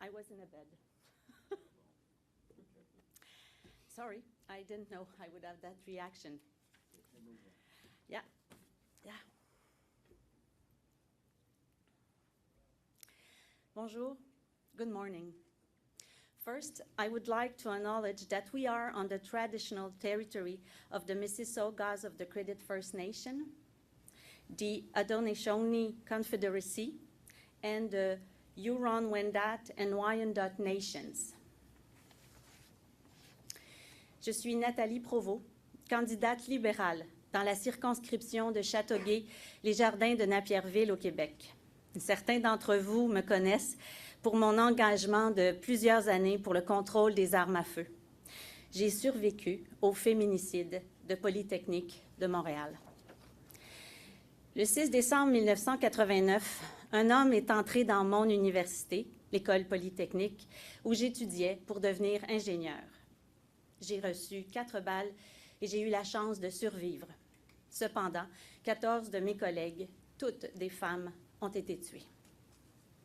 I was in a bed. Sorry, I didn't know I would have that reaction. Yeah, yeah. Bonjour, good morning. First, I would like to acknowledge that we are on the traditional territory of the Mississaugas of the Credit First Nation, the Haudenosaunee Confederacy, and the Huron-Wendat and Wyandot nations. Je suis Nathalie Provost, candidate libérale dans la circonscription de Châteauguay-Les Jardins de Napierville au Québec. Certains d'entre vous me connaissent pour mon engagement de plusieurs années pour le contrôle des armes à feu. J'ai survécu au féminicide de Polytechnique de Montréal. Le 6 décembre 1989, un homme est entré dans mon université, l'école Polytechnique, où j'étudiais pour devenir ingénieur. J'ai reçu 4 balles et j'ai eu la chance de survivre. Cependant, 14 de mes collègues, toutes des femmes, ont été tuées.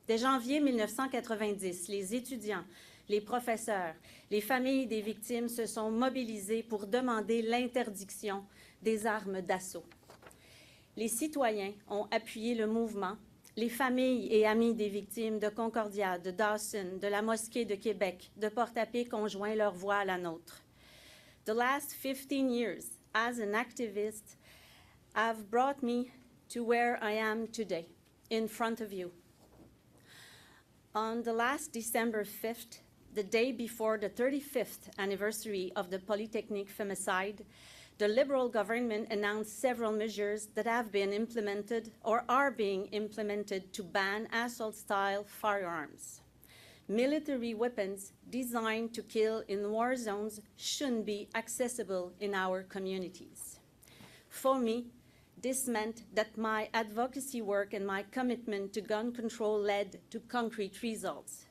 Dès janvier 1990, les étudiants, les professeurs, les familles des victimes se sont mobilisés pour demander l'interdiction des armes d'assaut. Les citoyens ont appuyé le mouvement. Les familles et amis des victimes de Concordia, de Dawson, de la Mosquée de Québec, de Porte-à-Pic ont joint leur voix à la nôtre. The last 15 years as an activist have brought me to where I am today, in front of you. On the last December 5th, the day before the 35th anniversary of the Polytechnique femicide, the Liberal government announced several measures that have been implemented or are being implemented to ban assault-style firearms. Military weapons designed to kill in war zones shouldn't be accessible in our communities. For me, this meant that my advocacy work and my commitment to gun control led to concrete results.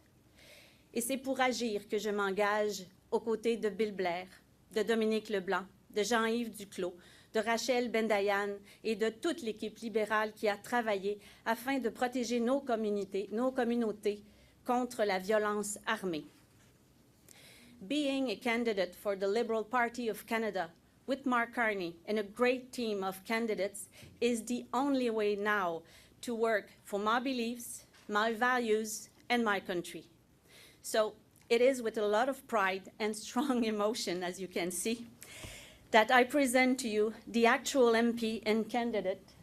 Et c'est pour agir que je m'engage aux côtés de Bill Blair, de Dominique Leblanc, de Jean-Yves Duclos, de Rachel Bendayan et de toute l'équipe libérale qui a travaillé afin de protéger nos communautés contre la violence armée. Being a candidate for the Liberal Party of Canada with Mark Carney and a great team of candidates is the only way now to work for my beliefs, my values, and my country. So it is with a lot of pride and strong emotion, as you can see, that I present to you the actual MP and candidate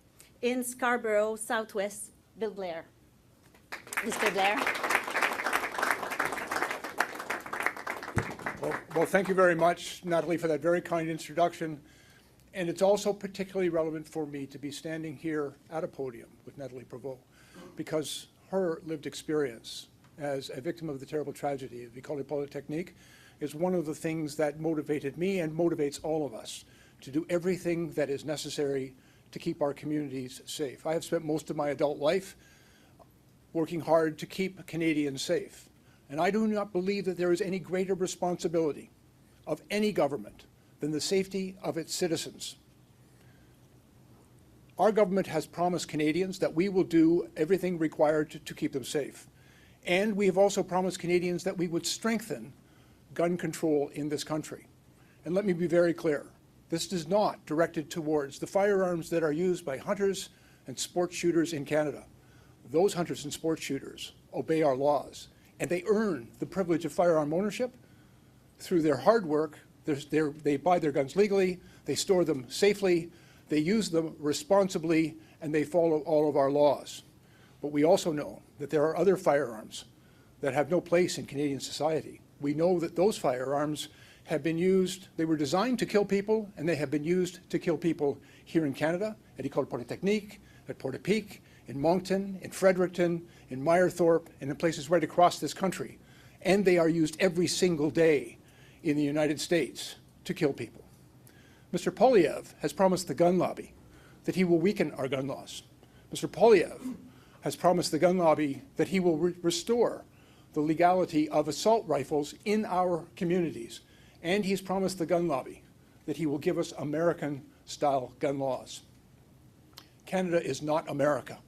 in Scarborough Southwest, Bill Blair. Mr. Blair. Well, thank you very much, Natalie, for that very kind introduction. And it's also particularly relevant for me to be standing here at a podium with Natalie Provost, because her lived experience as a victim of the terrible tragedy of École Polytechnique is one of the things that motivated me and motivates all of us to do everything that is necessary to keep our communities safe. I have spent most of my adult life working hard to keep Canadians safe. And I do not believe that there is any greater responsibility of any government than the safety of its citizens. Our government has promised Canadians that we will do everything required to keep them safe. And we have also promised Canadians that we would strengthen gun control in this country. And let me be very clear, this is not directed towards the firearms that are used by hunters and sport shooters in Canada. Those hunters and sport shooters obey our laws, and they earn the privilege of firearm ownership through their hard work. They buy their guns legally, they store them safely, they use them responsibly, and they follow all of our laws. But we also know that there are other firearms that have no place in Canadian society. We know that those firearms have been used, they were designed to kill people, and they have been used to kill people here in Canada, at École Polytechnique, at Porte-à-Pic, in Moncton, in Fredericton, in Meyerthorpe, and in places right across this country. And they are used every single day in the United States to kill people. Mr. Poilievre has promised the gun lobby that he will weaken our gun laws. Mr. Poilievre has promised the gun lobby that he will restore the legality of assault rifles in our communities. And he's promised the gun lobby that he will give us American-style gun laws. Canada is not America,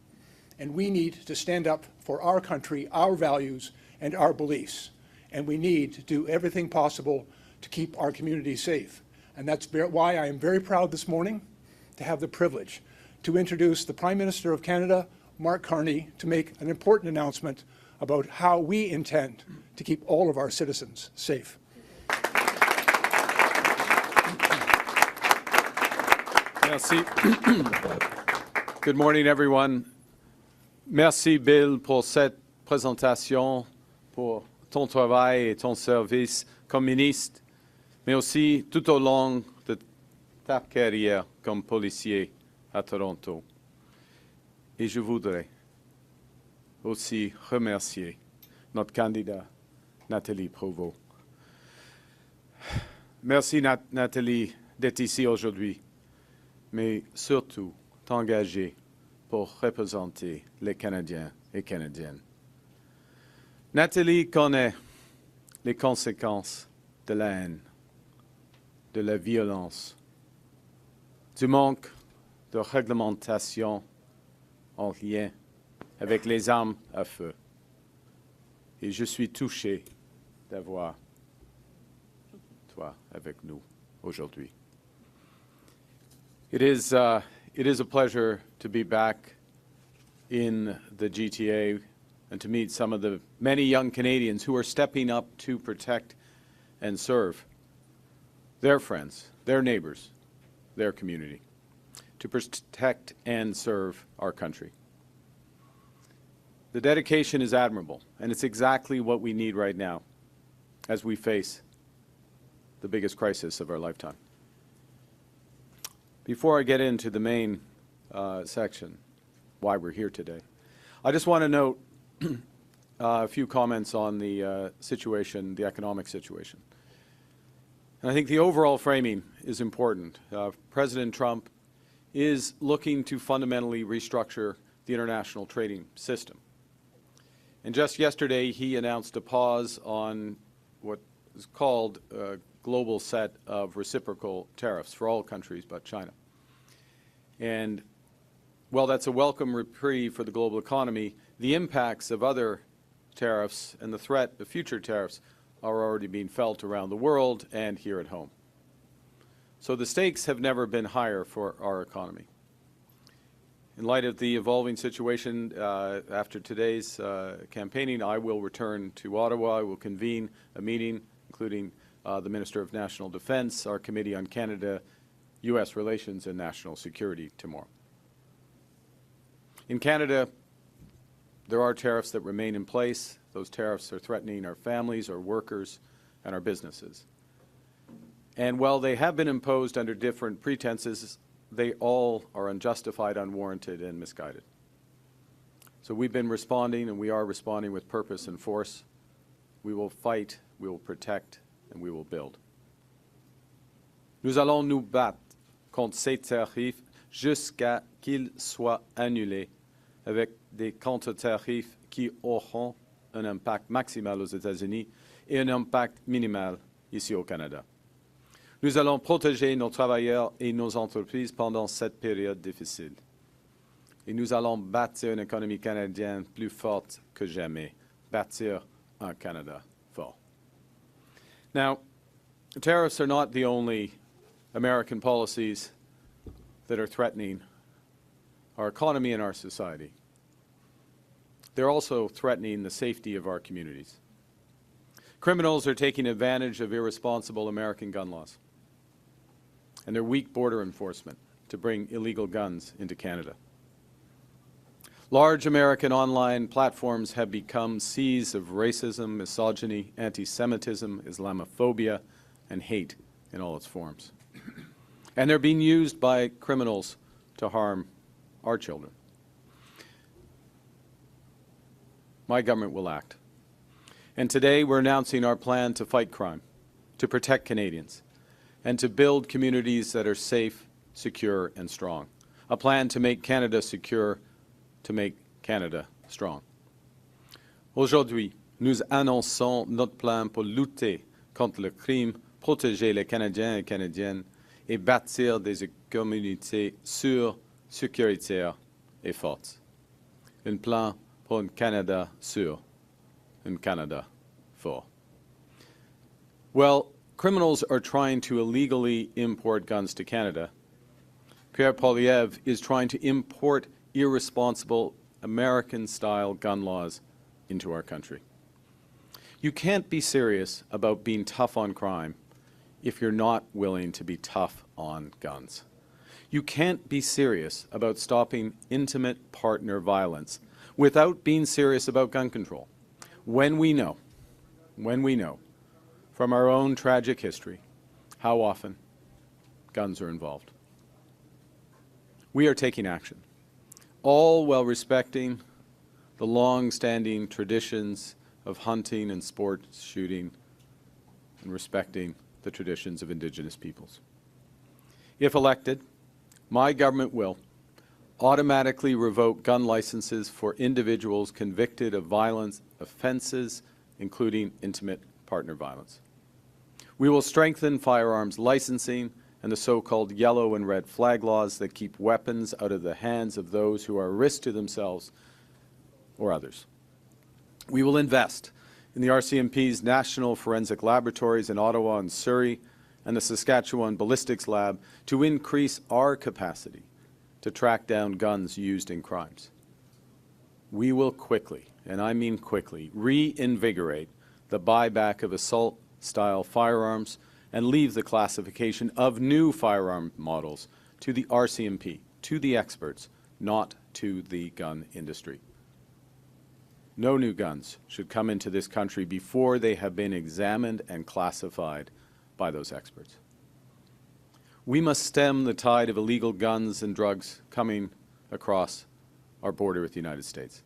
and we need to stand up for our country, our values, and our beliefs. And we need to do everything possible to keep our communities safe. And that's why I am very proud this morning to have the privilege to introduce the Prime Minister of Canada, Mark Carney, to make an important announcement about how we intend to keep all of our citizens safe. Merci. Good morning, everyone. Merci, Bill, pour cette présentation, pour ton travail et ton service comme ministre, mais aussi tout au long de ta carrière comme policier à Toronto. Et je voudrais aussi remercier notre candidat, Nathalie Provost. Merci, Nathalie, d'être ici aujourd'hui, mais surtout t'engager pour représenter les Canadiens et Canadiennes. Nathalie connaît les conséquences de la haine, de la violence, du manque de réglementation en lien avec les armes à feu. Et je suis touché d'avoir toi avec nous aujourd'hui. It is a pleasure to be back in the GTA and to meet some of the many young Canadians who are stepping up to protect and serve their friends, their neighbors, their community, to protect and serve our country. The dedication is admirable, and it's exactly what we need right now as we face the biggest crisis of our lifetime. Before I get into the main section, why we're here today, I just want to note a few comments on the situation, the economic situation. And I think the overall framing is important. President Trump is looking to fundamentally restructure the international trading system. And just yesterday, he announced a pause on what is called a global set of reciprocal tariffs for all countries but China. And while that's a welcome reprieve for the global economy, the impacts of other tariffs and the threat of future tariffs are already being felt around the world and here at home. So the stakes have never been higher for our economy. In light of the evolving situation, after today's campaigning, I will return to Ottawa. I will convene a meeting, including the Minister of National Defense, our Committee on Canada-U.S. Relations and National Security tomorrow. In Canada, there are tariffs that remain in place. Those tariffs are threatening our families, our workers, and our businesses. And while they have been imposed under different pretenses, they all are unjustified, unwarranted, and misguided. So we've been responding, and we are responding with purpose and force. We will fight, we will protect, and we will build. Nous allons nous battre contre ces tarifs jusqu'à qu'ils soient annulés avec des contre-tarifs qui auront un impact maximal aux États-Unis et un impact minimal ici au Canada. Nous allons protéger nos travailleurs et nos entreprises pendant cette période difficile. Et nous allons bâtir une économie canadienne plus forte que jamais, bâtir un Canada fort. Now, tariffs are not the only American policies that are threatening our economy and our society. They're also threatening the safety of our communities. Criminals are taking advantage of irresponsible American gun laws and their weak border enforcement to bring illegal guns into Canada. Large American online platforms have become seas of racism, misogyny, anti-Semitism, Islamophobia, and hate in all its forms. And they're being used by criminals to harm our children. My government will act. And today we're announcing our plan to fight crime, to protect Canadians, and to build communities that are safe, secure, and strong. A plan to make Canada secure, to make Canada strong. Aujourd'hui, nous annonçons notre plan pour lutter contre le crime, protéger les Canadiens et Canadiennes et bâtir des communautés sûres, sécuritaires et fortes. Un plan pour un Canada sûr, in Canada for? Well, criminals are trying to illegally import guns to Canada. Pierre Poilievre is trying to import irresponsible American-style gun laws into our country. You can't be serious about being tough on crime if you're not willing to be tough on guns. You can't be serious about stopping intimate partner violence without being serious about gun control. When we know from our own tragic history how often guns are involved. We are taking action, all while respecting the long-standing traditions of hunting and sports shooting and respecting the traditions of Indigenous peoples. If elected, my government will automatically revoke gun licenses for individuals convicted of violence offenses, including intimate partner violence. We will strengthen firearms licensing and the so-called yellow and red flag laws that keep weapons out of the hands of those who are a risk to themselves or others. We will invest in the RCMP's National Forensic Laboratories in Ottawa and Surrey and the Saskatchewan Ballistics Lab to increase our capacity to track down guns used in crimes. We will quickly, and I mean quickly, reinvigorate the buyback of assault-style firearms and leave the classification of new firearm models to the RCMP, to the experts, not to the gun industry. No new guns should come into this country before they have been examined and classified by those experts. We must stem the tide of illegal guns and drugs coming across our border with the United States.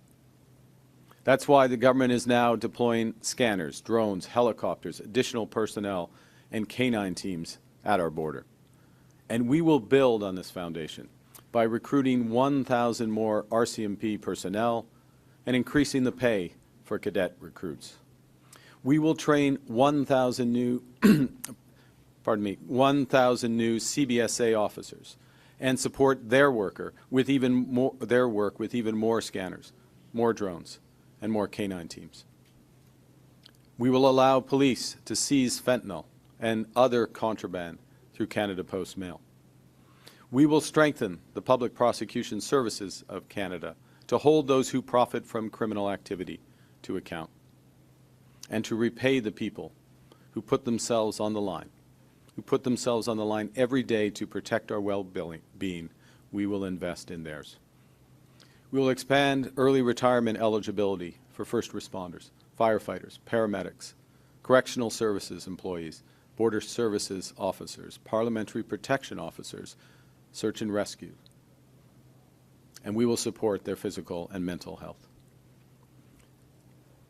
That's why the government is now deploying scanners, drones, helicopters, additional personnel, and canine teams at our border. And we will build on this foundation by recruiting 1,000 more RCMP personnel and increasing the pay for cadet recruits. We will train 1,000 new, 1,000 new CBSA officers and support their work with even more scanners, more drones, and more canine teams. We will allow police to seize fentanyl and other contraband through Canada Post Mail. We will strengthen the Public Prosecution Services of Canada to hold those who profit from criminal activity to account and to repay the people who put themselves on the line, every day to protect our well-being. We will invest in theirs. We will expand early retirement eligibility for first responders, firefighters, paramedics, correctional services employees, border services officers, parliamentary protection officers, search and rescue, and we will support their physical and mental health.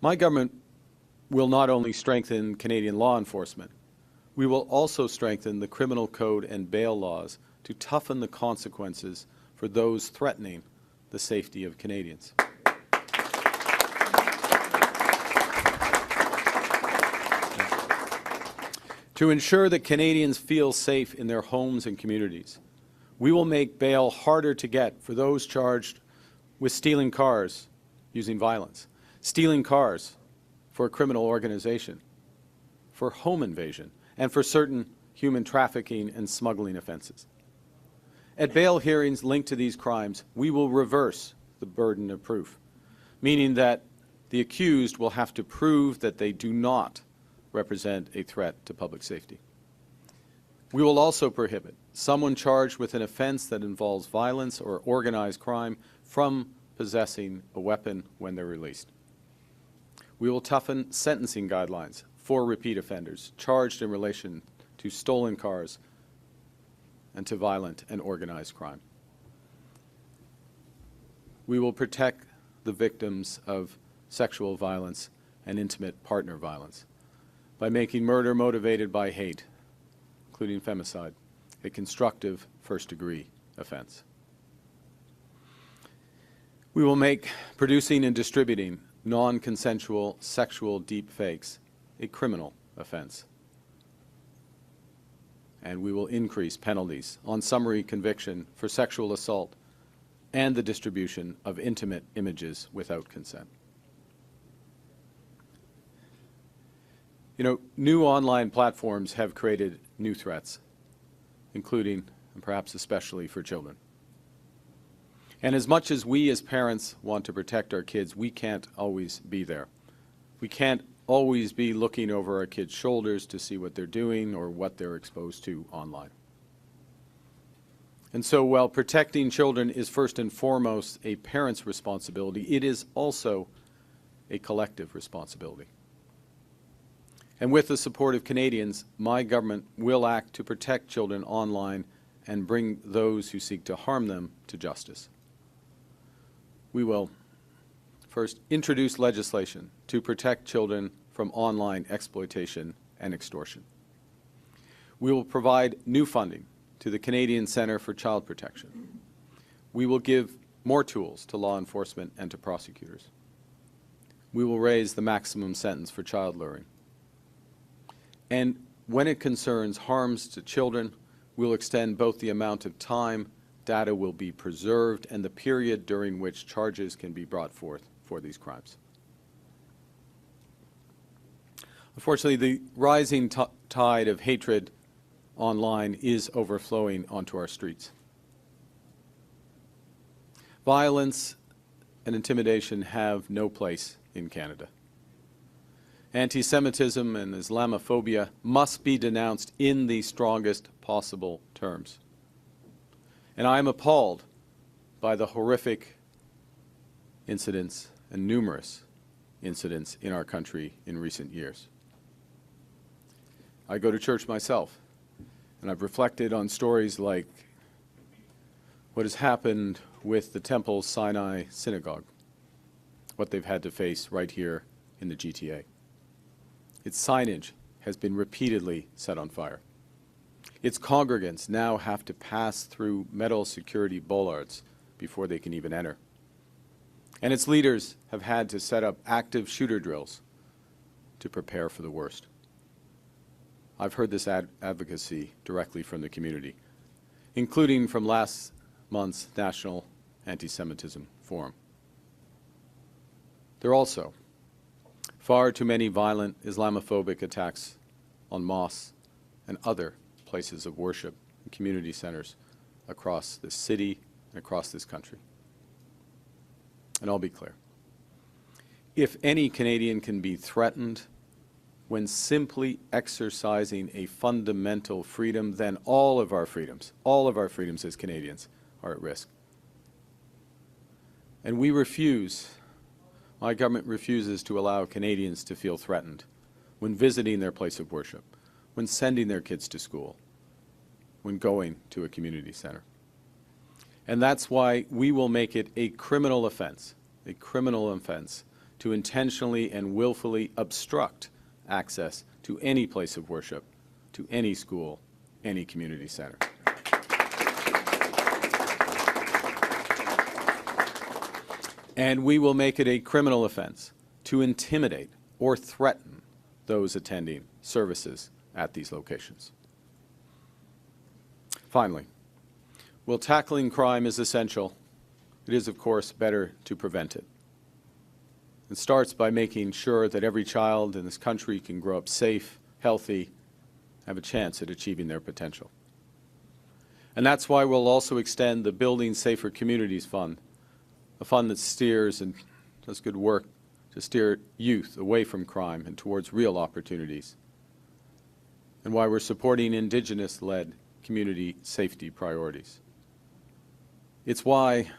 My government will not only strengthen Canadian law enforcement, we will also strengthen the criminal code and bail laws to toughen the consequences for those threatening the safety of Canadians. To ensure that Canadians feel safe in their homes and communities, we will make bail harder to get for those charged with stealing cars using violence, stealing cars for a criminal organization, for home invasion, and for certain human trafficking and smuggling offenses. At bail hearings linked to these crimes, we will reverse the burden of proof, meaning that the accused will have to prove that they do not represent a threat to public safety. We will also prohibit someone charged with an offense that involves violence or organized crime from possessing a weapon when they're released. We will toughen sentencing guidelines for repeat offenders charged in relation to stolen cars and to violent and organized crime. We will protect the victims of sexual violence and intimate partner violence by making murder motivated by hate, including femicide, a constructive first-degree offense. We will make producing and distributing non-consensual sexual deep fakes a criminal offense. And we will increase penalties on summary conviction for sexual assault and the distribution of intimate images without consent. You know, new online platforms have created new threats, including and perhaps especially for children. And as much as we as parents want to protect our kids, we can't always be there. We can't always be looking over our kids' shoulders to see what they're doing or what they're exposed to online. And so while protecting children is first and foremost a parent's responsibility, it is also a collective responsibility. And with the support of Canadians, my government will act to protect children online and bring those who seek to harm them to justice. We will first introduce legislation to protect children from online exploitation and extortion. We will provide new funding to the Canadian Centre for Child Protection. We will give more tools to law enforcement and to prosecutors. We will raise the maximum sentence for child luring. And when it concerns harms to children, we'll extend both the amount of time data will be preserved and the period during which charges can be brought forth for these crimes. Unfortunately, the rising tide of hatred online is overflowing onto our streets. Violence and intimidation have no place in Canada. Anti-Semitism and Islamophobia must be denounced in the strongest possible terms. And I am appalled by the horrific incidents and numerous incidents in our country in recent years. I go to church myself, and I've reflected on stories like what has happened with the Temple Sinai Synagogue, what they've had to face right here in the GTA. Its signage has been repeatedly set on fire. Its congregants now have to pass through metal security bollards before they can even enter. And its leaders have had to set up active shooter drills to prepare for the worst. I've heard this advocacy directly from the community, including from last month's National Anti-Semitism Forum. There are also far too many violent Islamophobic attacks on mosques and other places of worship and community centers across this city and across this country. And I'll be clear. If any Canadian can be threatened when simply exercising a fundamental freedom, then all of our freedoms as Canadians are at risk. And we refuse, my government refuses to allow Canadians to feel threatened when visiting their place of worship, when sending their kids to school, when going to a community center. And that's why we will make it a criminal offense to intentionally and willfully obstruct access to any place of worship, to any school, any community center. And we will make it a criminal offense to intimidate or threaten those attending services at these locations. Finally, while tackling crime is essential, it is, of course, better to prevent it. It starts by making sure that every child in this country can grow up safe, healthy, have a chance at achieving their potential. And that's why we'll also extend the Building Safer Communities Fund, a fund that steers and does good work to steer youth away from crime and towards real opportunities, and why we're supporting Indigenous-led community safety priorities. It's why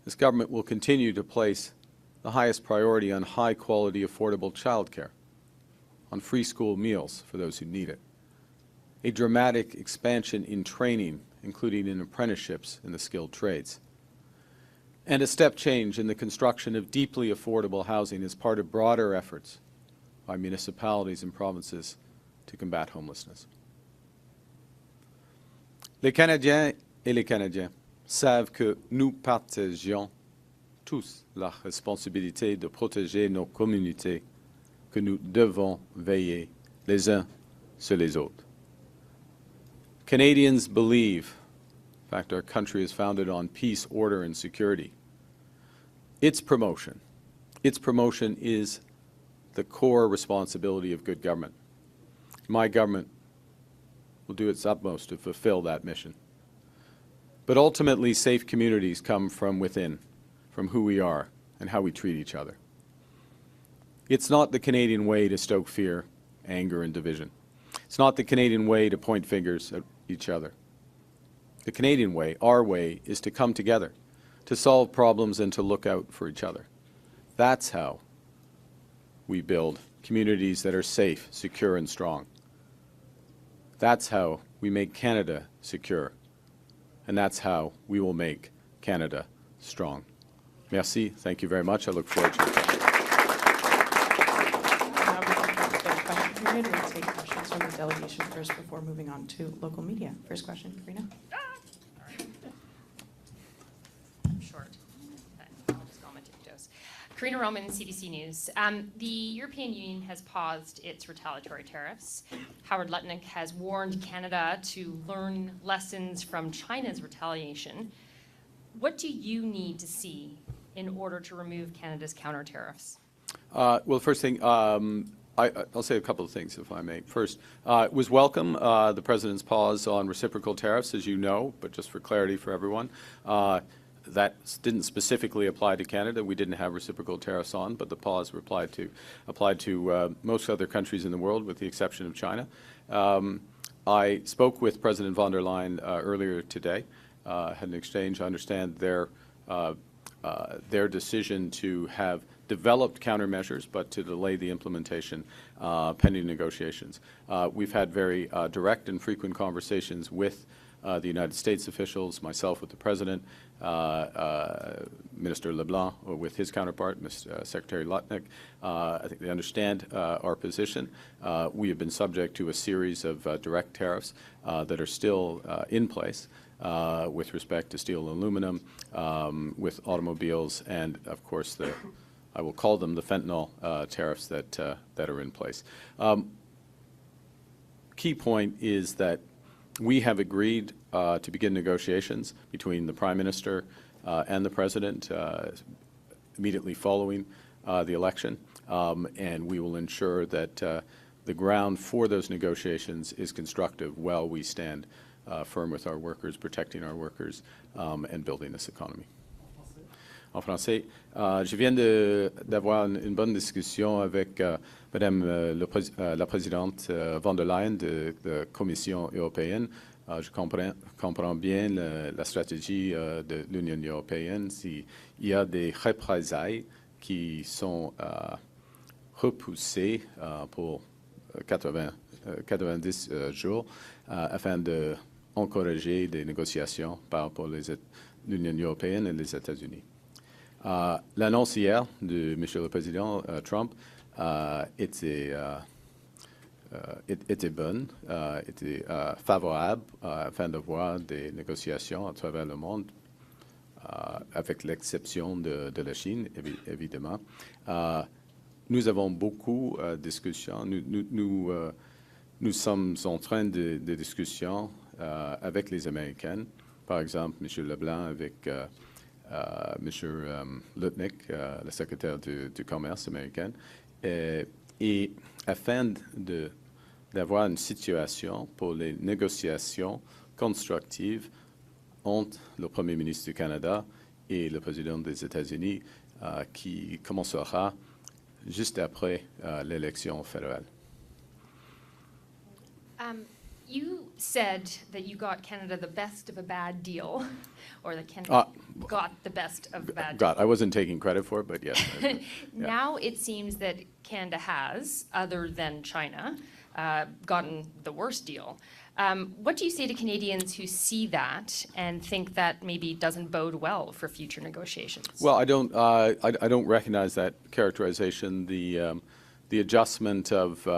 this government will continue to place the highest priority on high-quality, affordable childcare, on free school meals for those who need it, a dramatic expansion in training, including in apprenticeships in the skilled trades, and a step change in the construction of deeply affordable housing as part of broader efforts by municipalities and provinces to combat homelessness. Les Canadiens et les Canadiens savent que nous partageons tous la responsabilité de protéger nos communautés, que nous devons veiller les uns sur les autres. Canadians believe, in fact, our country is founded on peace, order, and security. Its promotion is the core responsibility of good government. My government will do its utmost to fulfill that mission. But ultimately, safe communities come from within, from who we are and how we treat each other. It's not the Canadian way to stoke fear, anger, and division. It's not the Canadian way to point fingers at each other. The Canadian way, our way, is to come together, to solve problems and to look out for each other. That's how we build communities that are safe, secure, and strong. That's how we make Canada secure. And that's how we will make Canada strong. Merci. Thank you very much. I look forward to your questions. We'll take questions from the delegation first before moving on to local media. First question, Karina. I'm short, but I'll just go on my tiptoes. Karina Roman, CBC News. The European Union has paused its retaliatory tariffs. Howard Lutnick has warned Canada to learn lessons from China's retaliation. What do you need to see in order to remove Canada's counter tariffs? Well, first thing, I'll say a couple of things, if I may. First, it was welcome, the President's pause on reciprocal tariffs, as you know, but just for clarity for everyone. That didn't specifically apply to Canada. We didn't have reciprocal tariffs on, but the pause applied to most other countries in the world, with the exception of China. I spoke with President von der Leyen earlier today, had an exchange. I understand their decision to have developed countermeasures, but to delay the implementation pending negotiations. We've had very direct and frequent conversations with the United States officials, myself with the President, Minister LeBlanc with his counterpart, Secretary Lutnick. I think they understand our position. We have been subject to a series of direct tariffs that are still in place with respect to steel and aluminum, with automobiles, and of course I will call them the fentanyl tariffs that are in place. Key point is that we have agreed to begin negotiations between the Prime Minister and the President immediately following the election, and we will ensure that the ground for those negotiations is constructive while we stand firm with our workers, protecting our workers, and building this economy. En français, je viens d'avoir une bonne discussion avec Madame la Présidente von der Leyen de la Commission européenne. Je comprends bien la stratégie de l'Union européenne. S'il y a des représailles qui sont repoussées pour 90 jours afin d'encourager des négociations par rapport à l'Union européenne et les États-Unis. L'annonce hier de M. le Président Trump était bonne, était favorable afin d'avoir des négociations à travers le monde, avec l'exception de la Chine, évidemment. Nous avons beaucoup de discussions. Nous sommes en train de discussions avec les Américains. Par exemple, M. Leblanc avec M. Lutnick, le secrétaire du commerce américain, et afin d'avoir une situation pour les négociations constructives entre le Premier ministre du Canada et le président des États-Unis, qui commencera juste après l'élection fédérale. You said that you got Canada the best of a bad deal, or that Canada got the best of a bad deal. I wasn't taking credit for it, but yes. Now it seems that Canada has, other than China, gotten the worst deal. What do you say to Canadians who see that and think that maybe doesn't bode well for future negotiations? Well, I don't recognize that characterization. The adjustment of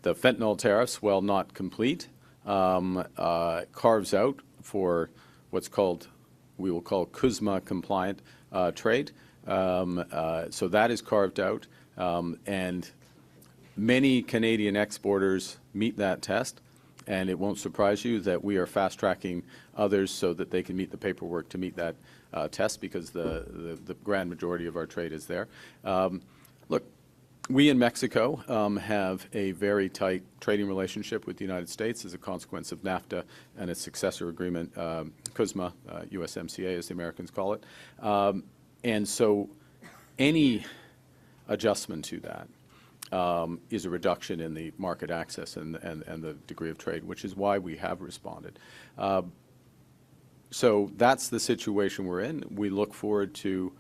the fentanyl tariffs, while not complete, carves out for what's called, we will call CUSMA compliant trade. So that is carved out, and many Canadian exporters meet that test, and it won't surprise you that we are fast-tracking others so that they can meet the paperwork to meet that test, because the grand majority of our trade is there. Look, We in Mexico have a very tight trading relationship with the United States as a consequence of NAFTA and its successor agreement, CUSMA, USMCA as the Americans call it. And so any adjustment to that is a reduction in the market access and the degree of trade, which is why we have responded. So that's the situation we're in. We look forward to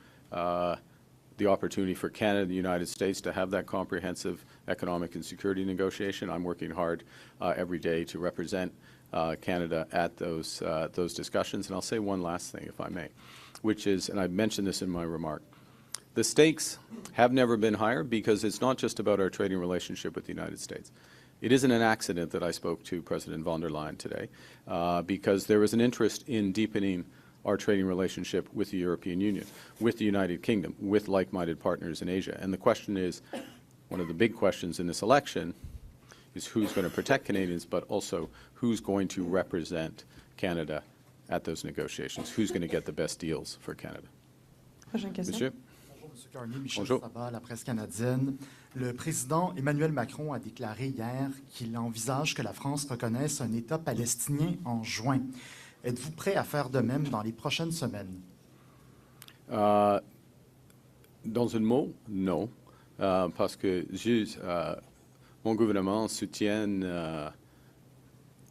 the opportunity for Canada and the United States to have that comprehensive economic and security negotiation. I'm working hard every day to represent Canada at those discussions. And I'll say one last thing, if I may, which is, and I mentioned this in my remark, the stakes have never been higher because it's not just about our trading relationship with the United States. It isn't an accident that I spoke to President von der Leyen today because there is an interest in deepening our trading relationship with the European Union, with the United Kingdom, with like-minded partners in Asia. And the question is, one of the big questions in this election is who's going to protect Canadians, but also who's going to represent Canada at those negotiations, who's going to get the best deals for Canada. Prochaine question. Monsieur? Bonjour, M. Carney. Michel Bonjour. Sabat, la presse canadienne. Le président Emmanuel Macron a déclaré hier qu'il envisage que la France reconnaisse un État palestinien en juin. Êtes-vous prêt à faire de même dans les prochaines semaines? Dans un mot, non, parce que mon gouvernement soutient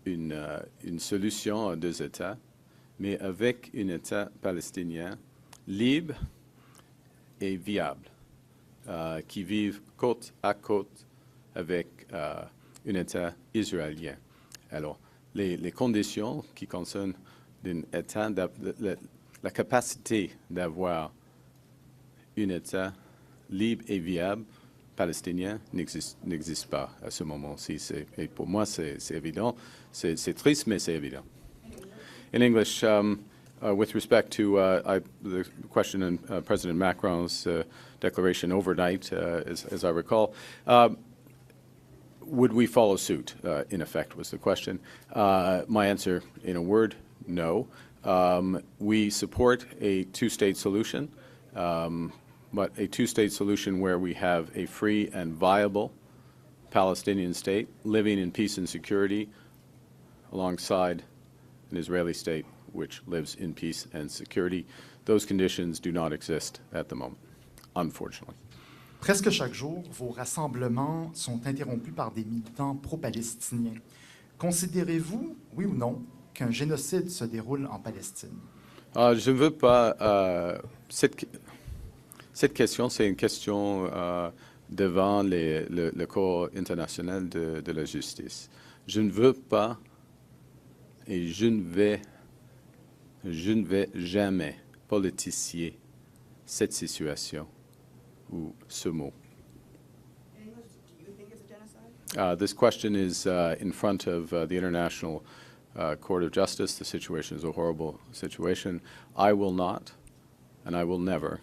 une solution à deux États, mais avec un État palestinien libre et viable, qui vivent côte à côte avec un État israélien. Alors, les conditions qui concernent d'un État, la capacité d'avoir un État libre et viable palestinien n'existe pas à ce moment-ci. Et pour moi, c'est évident. C'est triste, mais c'est évident. In English, with respect to the question in President Macron's declaration overnight, as I recall, would we follow suit, in effect, was the question. My answer, in a word, no. We support a two-state solution, but a two-state solution where we have a free and viable Palestinian state living in peace and security alongside an Israeli state which lives in peace and security. Those conditions do not exist at the moment, unfortunately. Presque chaque jour, vos rassemblements sont interrompus par des militants pro-palestiniens. Considérez-vous, oui ou non, qu'un génocide se déroule en Palestine? Je ne veux pas... cette question, c'est une question devant le corps international de la justice. Je ne veux pas et je ne vais jamais politicier cette situation ou ce mot. In English, do you think it's a genocide? This question is in front of the International Court of Justice. The situation is a horrible situation. I will not, and I will never,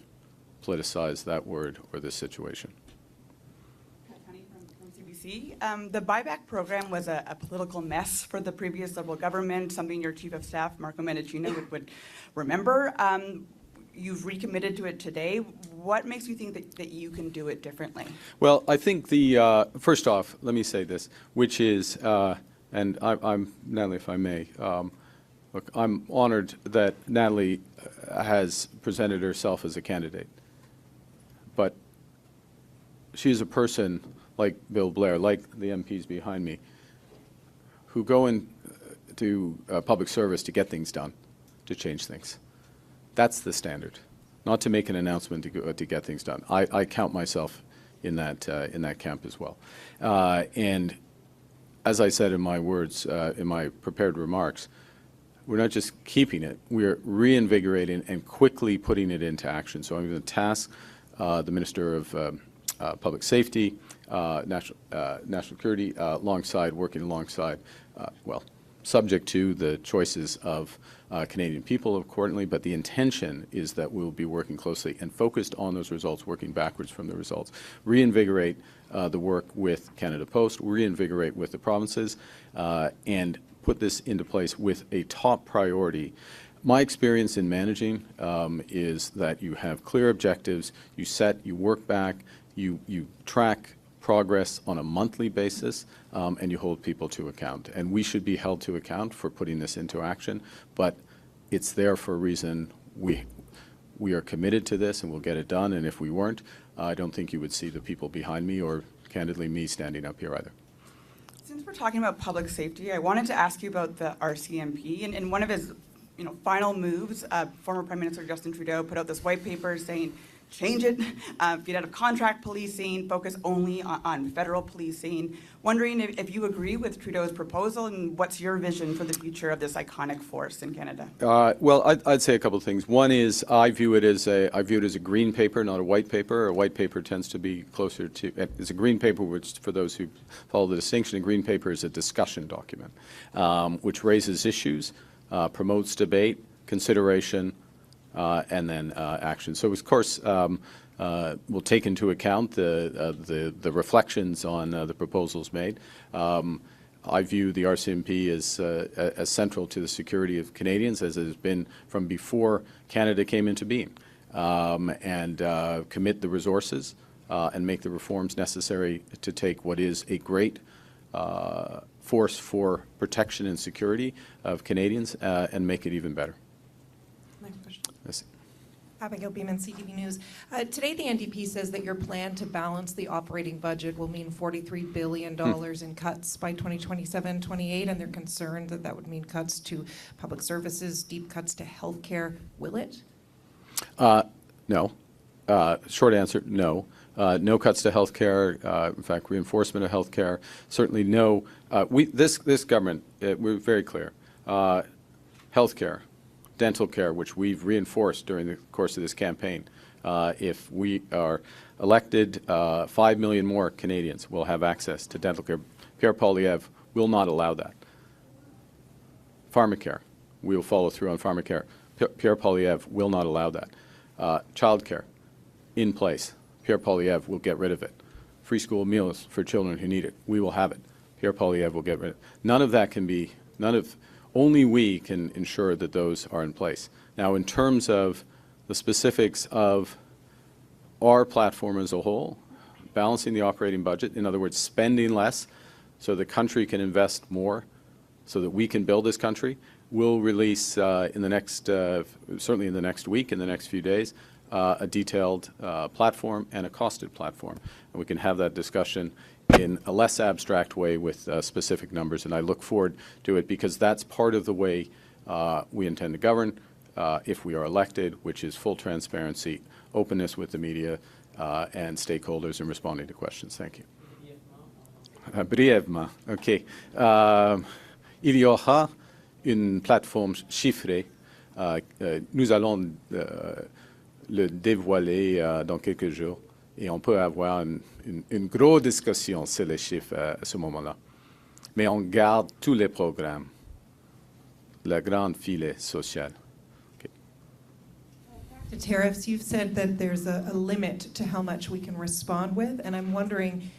politicize that word or this situation. Carney from CBC. The buyback program was a political mess for the previous Liberal government, something your Chief of Staff, Marco Mendicino, would remember. You've recommitted to it today. What makes you think that you can do it differently? Well, I think first off, let me say this, which is, and I'm Natalie, if I may, look, I'm honored that Natalie has presented herself as a candidate. But she's a person like Bill Blair, like the MPs behind me, who go into public service to get things done, to change things. That's the standard, not to make an announcement to get things done. I count myself in that camp as well. And as I said in my words, in my prepared remarks, we're not just keeping it, we're reinvigorating and quickly putting it into action. So I'm going to task the Minister of Public Safety, National Security, working alongside, well, subject to the choices of Canadian people, accordingly, but the intention is that we'll be working closely and focused on those results, working backwards from the results, reinvigorate the work with Canada Post, reinvigorate with the provinces, and put this into place with a top priority. My experience in managing is that you have clear objectives, you work back, you track progress on a monthly basis, and you hold people to account. And we should be held to account for putting this into action, but it's there for a reason. We are committed to this, and we'll get it done, and if we weren't, I don't think you would see the people behind me or, candidly, me standing up here either. Since we're talking about public safety, I wanted to ask you about the RCMP. And one of his final moves, former Prime Minister Justin Trudeau put out this white paper saying, change it, get out of contract policing, focus only on federal policing. Wondering if you agree with Trudeau's proposal, and what's your vision for the future of this iconic force in Canada? Well, I'd say a couple of things. One is I view it as a green paper, not a white paper. A white paper tends to be closer to, it's a green paper, which for those who follow the distinction, a green paper is a discussion document, which raises issues, promotes debate, consideration, and then action. So, of course, we'll take into account the reflections on the proposals made. I view the RCMP as central to the security of Canadians, as it has been from before Canada came into being, and commit the resources and make the reforms necessary to take what is a great force for protection and security of Canadians and make it even better. Next question. Yes. Abigail Beeman, CTV News. Today, the NDP says that your plan to balance the operating budget will mean $43 billion in cuts by 2027-28, and they're concerned that that would mean cuts to public services, deep cuts to healthcare. Will it? No. Short answer, no. No cuts to healthcare. In fact, reinforcement of healthcare. Certainly no. This government, we're very clear. Healthcare, dental care, which we've reinforced during the course of this campaign. If we are elected, 5 million more Canadians will have access to dental care. Pierre Poilievre will not allow that. Pharmacare, we will follow through on pharmacare. Pierre Poilievre will not allow that. Child care, in place. Pierre Poilievre will get rid of it. Free school meals for children who need it. We will have it. Pierre Poilievre will get rid of it. None of that can be, only we can ensure that those are in place. Now, in terms of the specifics of our platform as a whole, balancing the operating budget, in other words, spending less so the country can invest more, so that we can build this country, we'll release in the next, certainly in the next week, in the next few days, a detailed platform and a costed platform. And we can have that discussion in a less abstract way with specific numbers, and I look forward to it because that's part of the way we intend to govern if we are elected, which is full transparency, openness with the media and stakeholders in responding to questions. Thank you. Brièvement, OK. Il y aura une plateforme chiffrée. Nous allons le dévoiler dans quelques jours. Et on peut avoir une grosse discussion sur les chiffres à ce moment-là. Mais on garde tous les programmes, le grand filet social. Okay. To tariffs, you've said that there's a limit to how much we can respond with, and I'm wondering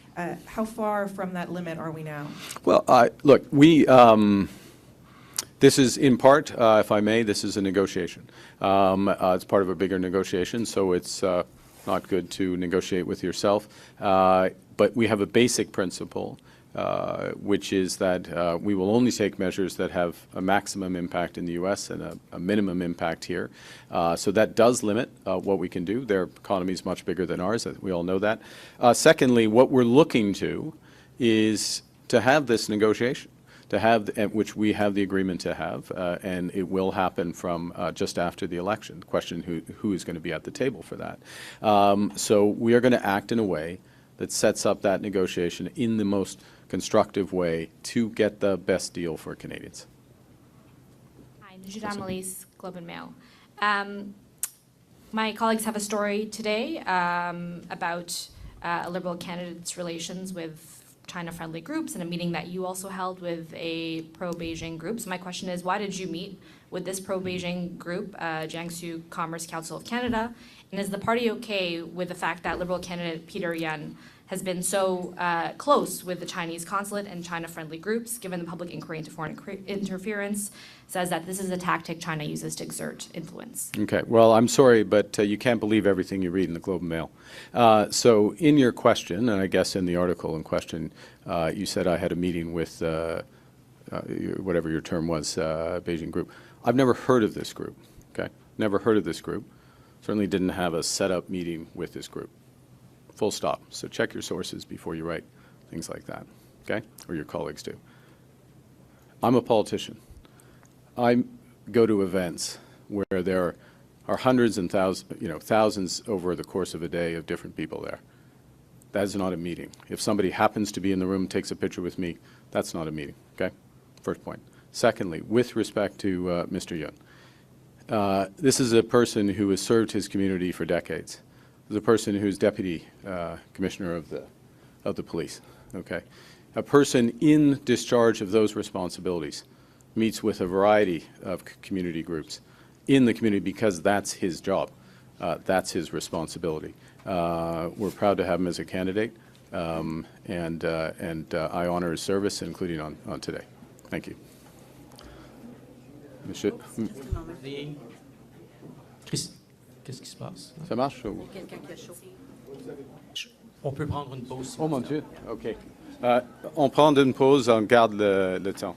how far from that limit are we now? Well, look, this is in part, if I may, this is a negotiation. It's part of a bigger negotiation, so it's not good to negotiate with yourself. But we have a basic principle, which is that we will only take measures that have a maximum impact in the U.S. and a minimum impact here. So that does limit what we can do. Their economy is much bigger than ours. We all know that. Secondly, what we're looking to is to have this negotiation, which we have the agreement to have, and it will happen from just after the election. The question who is going to be at the table for that. So we are going to act in a way that sets up that negotiation in the most constructive way to get the best deal for Canadians. Hi, Najida Malise, Globe and Mail. My colleagues have a story today about a Liberal candidate's relations with China-friendly groups and a meeting that you also held with a pro-Beijing group. So my question is, why did you meet with this pro-Beijing group, Jiangsu Commerce Council of Canada? And is the party okay with the fact that Liberal candidate Peter Yan has been so close with the Chinese consulate and China-friendly groups, given the public inquiry into foreign interference, says that this is a tactic China uses to exert influence? Okay, well, I'm sorry, but you can't believe everything you read in the Globe and Mail. So in your question, and I guess in the article in question, you said I had a meeting with whatever your term was, Beijing group. I've never heard of this group, okay? Never heard of this group. Certainly didn't have a set-up meeting with this group. Full stop. So check your sources before you write things like that, okay? Or your colleagues do. I'm a politician. I go to events where there are hundreds and thousands over the course of a day of different people there. That is not a meeting. If somebody happens to be in the room, takes a picture with me, that's not a meeting, okay? First point. Secondly, with respect to Mr. Yun, this is a person who has served his community for decades. This is a person who's deputy commissioner of the police, okay? A person in discharge of those responsibilities meets with a variety of community groups in the community because that's his job. That's his responsibility. We're proud to have him as a candidate, and I honor his service, including on today. Thank you. Monsieur, Qu'est-ce qui se passe? ça marche ou? Quelqu'un qui a chaud. On peut prendre une pause. Oh mon Dieu, OK. On prend une pause, on garde le temps.